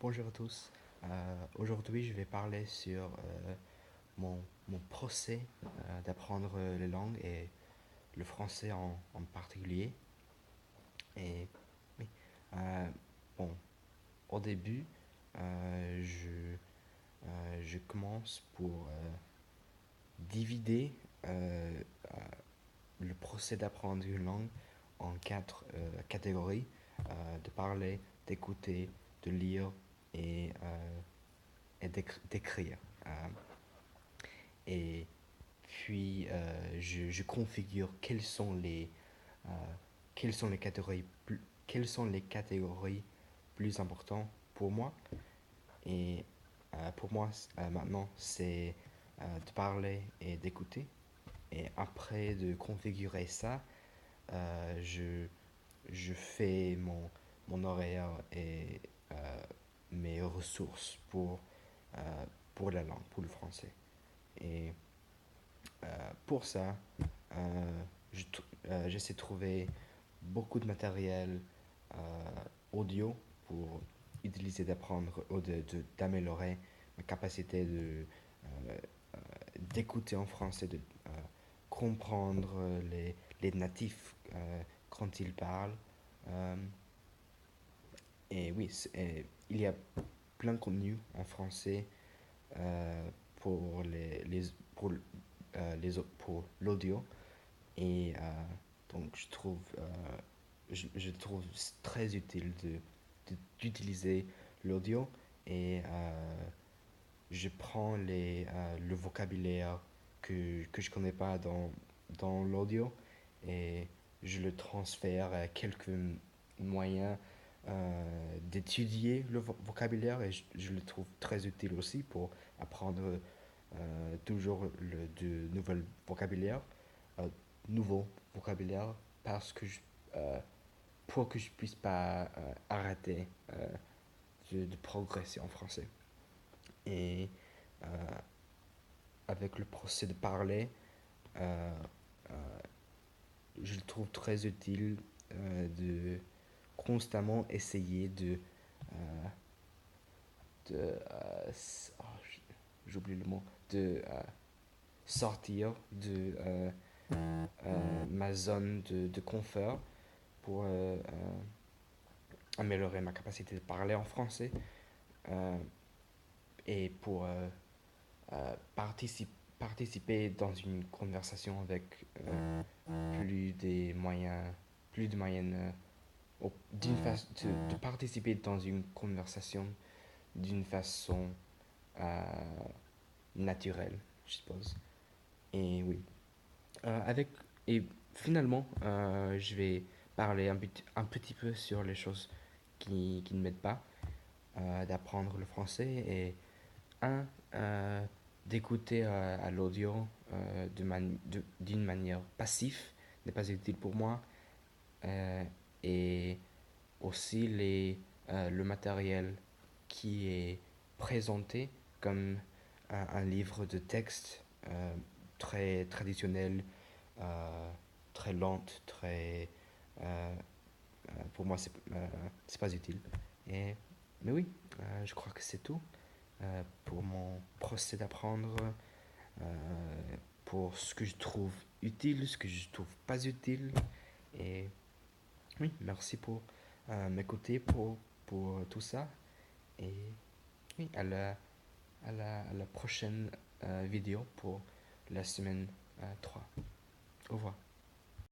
Bonjour à tous. Aujourd'hui, je vais parler sur mon procès d'apprendre les langues et le français en particulier. Et oui, euh, bon, au début, je commence pour diviser euh, euh, le procès d'apprendre une langue en quatre catégories de parler, d'écouter, de lire et d'écrire. Euh, et puis, je configure euh, quelles sont les catégories plus importantes pour moi. Et pour moi, maintenant, c'est de parler et d'écouter. Et après de configurer ça, euh, je, je fais mon horaire et mes ressources pour la langue, pour le français. Et pour ça, j'essaie de trouver beaucoup de matériel audio pour utiliser d'apprendre ou d'améliorer ma capacité euh, d'écouter en français, de comprendre les natifs quand ils parlent. Euh, et oui, il y a plein de contenu en français euh, pour pour, pour l'audio. Et donc, je trouve très utile d'utiliser l'audio et je prends le vocabulaire que je connais pas dans l'audio et je le transfère à quelques moyens d'étudier le vocabulaire et je le trouve très utile aussi pour apprendre toujours de vocabulaire, euh, nouveau vocabulaire parce que pour que je puisse pas arrêter de progresser en français. Et euh, avec le procès de parler, euh, euh, je le trouve très utile de constamment essayer euh, oh, j'oublie le mot, de sortir de ma zone de confort pour améliorer ma capacité de parler en français euh, et pour participer dans une conversation avec plus des moyens, plus de moyens, de participer dans une conversation d'une façon euh, naturelle, je suppose. Et oui. Avec, et finalement, je vais parler un petit peu sur les choses qui ne m'aident pas d'apprendre le français. Et un, d'écouter à l'audio d'une manière passive n'est pas utile pour moi. Euh, et aussi le matériel qui est présenté comme un livre de texte très traditionnel, euh, très lente, euh, pour moi, c'est pas utile. Et, mais oui, je crois que c'est tout pour mon procès d'apprendre, pour ce que je trouve utile, ce que je trouve pas utile. Et oui, merci pour m'écouter pour tout ça. Et oui, à la prochaine vidéo pour la semaine 3. Au revoir.